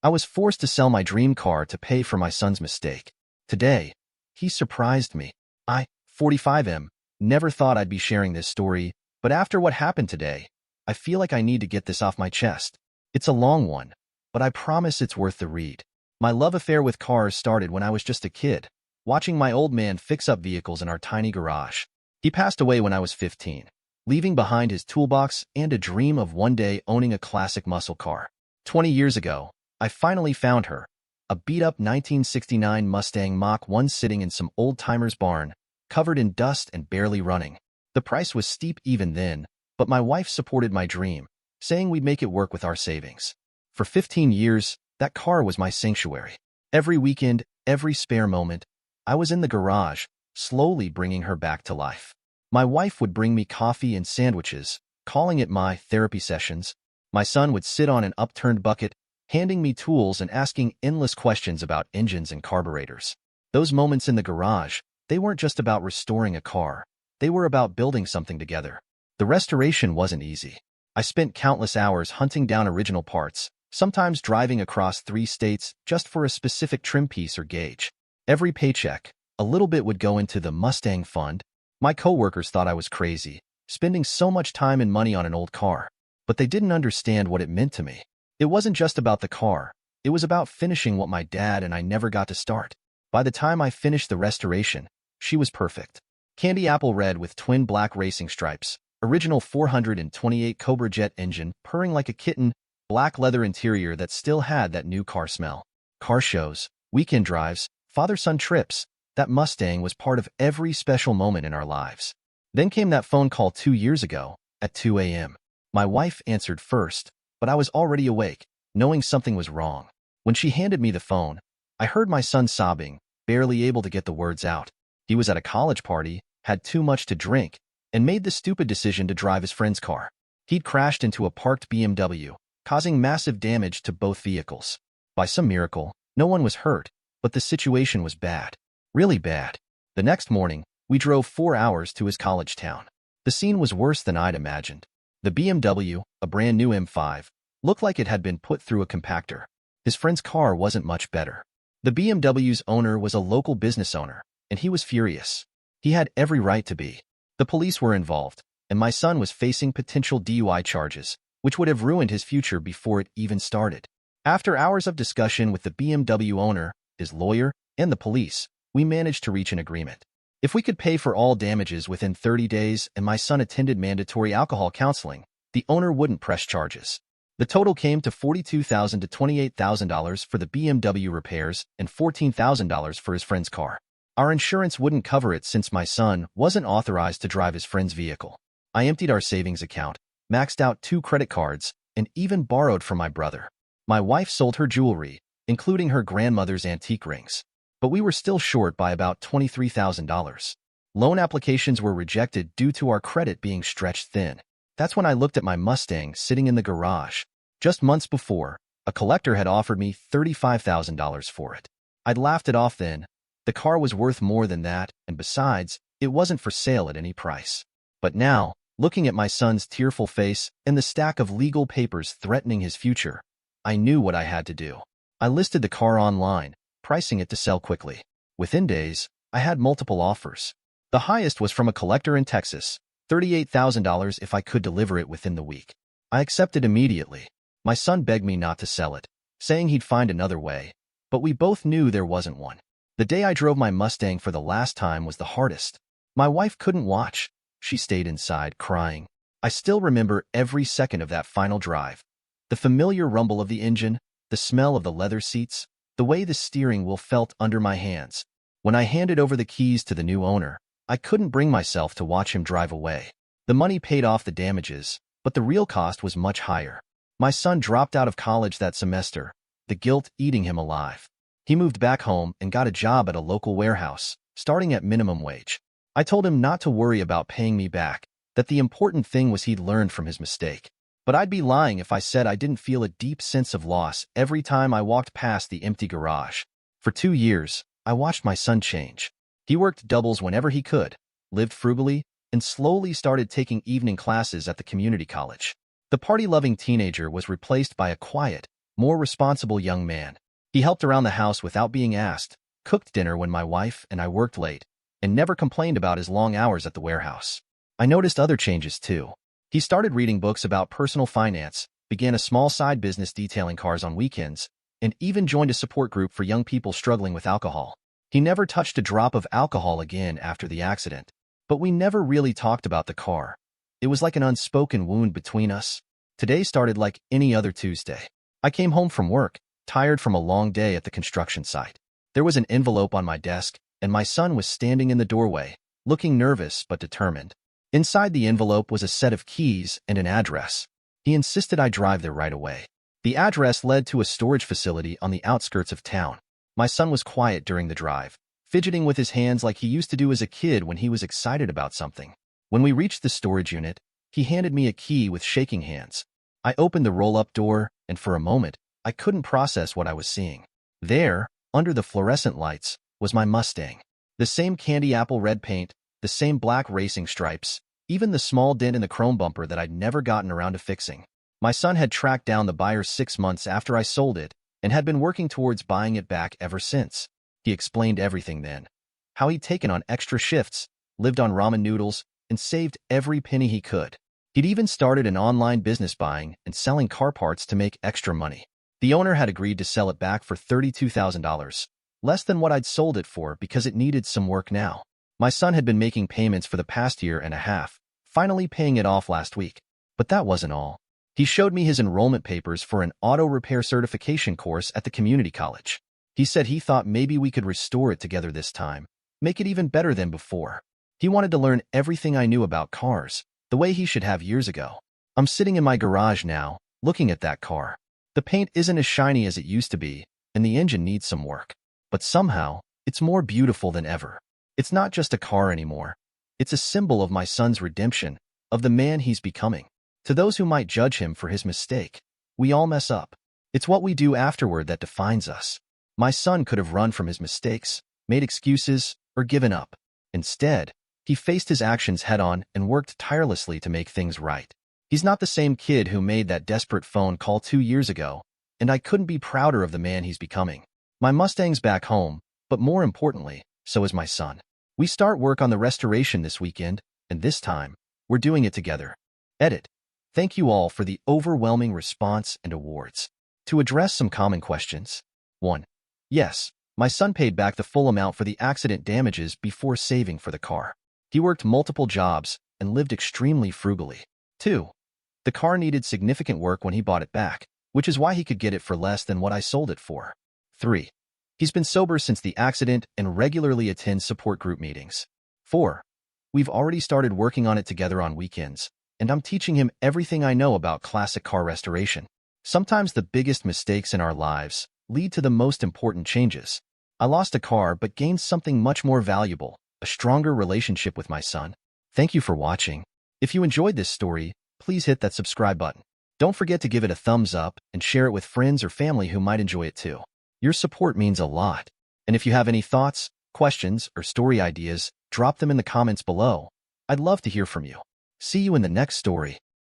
I was forced to sell my dream car to pay for my son's mistake. Today, he surprised me. I, 45M, never thought I'd be sharing this story, but after what happened today, I feel like I need to get this off my chest. It's a long one, but I promise it's worth the read. My love affair with cars started when I was just a kid, watching my old man fix up vehicles in our tiny garage. He passed away when I was 15, leaving behind his toolbox and a dream of one day owning a classic muscle car. 20 years ago, I finally found her, a beat-up 1969 Mustang Mach-1 sitting in some old-timer's barn, covered in dust and barely running. The price was steep even then, but my wife supported my dream, saying we'd make it work with our savings. For 15 years, that car was my sanctuary. Every weekend, every spare moment, I was in the garage, slowly bringing her back to life. My wife would bring me coffee and sandwiches, calling it my therapy sessions. My son would sit on an upturned bucket, handing me tools and asking endless questions about engines and carburetors. Those moments in the garage, they weren't just about restoring a car. They were about building something together. The restoration wasn't easy. I spent countless hours hunting down original parts, sometimes driving across 3 states just for a specific trim piece or gauge. Every paycheck, a little bit would go into the Mustang fund. My coworkers thought I was crazy, spending so much time and money on an old car. But they didn't understand what it meant to me. It wasn't just about the car. It was about finishing what my dad and I never got to start. By the time I finished the restoration, she was perfect. Candy apple red with twin black racing stripes, original 428 Cobra Jet engine, purring like a kitten, black leather interior that still had that new car smell. Car shows, weekend drives, father-son trips, that Mustang was part of every special moment in our lives. Then came that phone call 2 years ago, at 2 a.m. My wife answered first, but I was already awake, knowing something was wrong. When she handed me the phone, I heard my son sobbing, barely able to get the words out. He was at a college party, had too much to drink, and made the stupid decision to drive his friend's car. He'd crashed into a parked BMW, causing massive damage to both vehicles. By some miracle, no one was hurt, but the situation was bad. Really bad. The next morning, we drove 4 hours to his college town. The scene was worse than I'd imagined. The BMW, a brand new M5, looked like it had been put through a compactor. His friend's car wasn't much better. The BMW's owner was a local business owner, and he was furious. He had every right to be. The police were involved, and my son was facing potential DUI charges, which would have ruined his future before it even started. After hours of discussion with the BMW owner, his lawyer, and the police, we managed to reach an agreement. If we could pay for all damages within 30 days and my son attended mandatory alcohol counseling, the owner wouldn't press charges. The total came to $42,000 to $28,000 for the BMW repairs and $14,000 for his friend's car. Our insurance wouldn't cover it since my son wasn't authorized to drive his friend's vehicle. I emptied our savings account, maxed out 2 credit cards, and even borrowed from my brother. My wife sold her jewelry, including her grandmother's antique rings. But we were still short by about $23,000. Loan applications were rejected due to our credit being stretched thin. That's when I looked at my Mustang sitting in the garage. Just months before, a collector had offered me $35,000 for it. I'd laughed it off then. The car was worth more than that, and besides, it wasn't for sale at any price. But now, looking at my son's tearful face and the stack of legal papers threatening his future, I knew what I had to do. I listed the car online, pricing it to sell quickly. Within days, I had multiple offers. The highest was from a collector in Texas, $38,000 if I could deliver it within the week. I accepted immediately. My son begged me not to sell it, saying he'd find another way, but we both knew there wasn't one. The day I drove my Mustang for the last time was the hardest. My wife couldn't watch. She stayed inside, crying. I still remember every second of that final drive. The familiar rumble of the engine, the smell of the leather seats, the way the steering wheel felt under my hands. When I handed over the keys to the new owner, I couldn't bring myself to watch him drive away. The money paid off the damages, but the real cost was much higher. My son dropped out of college that semester, the guilt eating him alive. He moved back home and got a job at a local warehouse, starting at minimum wage. I told him not to worry about paying me back, that the important thing was he'd learned from his mistake. But I'd be lying if I said I didn't feel a deep sense of loss every time I walked past the empty garage. For 2 years, I watched my son change. He worked doubles whenever he could, lived frugally, and slowly started taking evening classes at the community college. The party-loving teenager was replaced by a quiet, more responsible young man. He helped around the house without being asked, cooked dinner when my wife and I worked late, and never complained about his long hours at the warehouse. I noticed other changes too. He started reading books about personal finance, began a small side business detailing cars on weekends, and even joined a support group for young people struggling with alcohol. He never touched a drop of alcohol again after the accident. But we never really talked about the car. It was like an unspoken wound between us. Today started like any other Tuesday. I came home from work, tired from a long day at the construction site. There was an envelope on my desk, and my son was standing in the doorway, looking nervous but determined. Inside the envelope was a set of keys and an address. He insisted I drive there right away. The address led to a storage facility on the outskirts of town. My son was quiet during the drive, fidgeting with his hands like he used to do as a kid when he was excited about something. When we reached the storage unit, he handed me a key with shaking hands. I opened the roll-up door, and for a moment, I couldn't process what I was seeing. There, under the fluorescent lights, was my Mustang. The same candy apple red paint, the same black racing stripes, even the small dent in the chrome bumper that I'd never gotten around to fixing. My son had tracked down the buyer 6 months after I sold it and had been working towards buying it back ever since. He explained everything then. How he'd taken on extra shifts, lived on ramen noodles, and saved every penny he could. He'd even started an online business buying and selling car parts to make extra money. The owner had agreed to sell it back for $32,000, less than what I'd sold it for because it needed some work now. My son had been making payments for the past year and a half, finally paying it off last week. But that wasn't all. He showed me his enrollment papers for an auto repair certification course at the community college. He said he thought maybe we could restore it together this time, make it even better than before. He wanted to learn everything I knew about cars, the way he should have years ago. I'm sitting in my garage now, looking at that car. The paint isn't as shiny as it used to be, and the engine needs some work. But somehow, it's more beautiful than ever. It's not just a car anymore. It's a symbol of my son's redemption, of the man he's becoming. To those who might judge him for his mistake, we all mess up. It's what we do afterward that defines us. My son could have run from his mistakes, made excuses, or given up. Instead, he faced his actions head-on and worked tirelessly to make things right. He's not the same kid who made that desperate phone call 2 years ago, and I couldn't be prouder of the man he's becoming. My Mustang's back home, but more importantly, so is my son. We start work on the restoration this weekend, and this time, we're doing it together. Edit. Thank you all for the overwhelming response and awards. To address some common questions. 1. Yes, my son paid back the full amount for the accident damages before saving for the car. He worked multiple jobs and lived extremely frugally. 2. The car needed significant work when he bought it back, which is why he could get it for less than what I sold it for. 3. He's been sober since the accident and regularly attends support group meetings. 4. We've already started working on it together on weekends, and I'm teaching him everything I know about classic car restoration. Sometimes the biggest mistakes in our lives lead to the most important changes. I lost a car but gained something much more valuable, a stronger relationship with my son. Thank you for watching. If you enjoyed this story, please hit that subscribe button. Don't forget to give it a thumbs up and share it with friends or family who might enjoy it too. Your support means a lot. And if you have any thoughts, questions, or story ideas, drop them in the comments below. I'd love to hear from you. See you in the next story.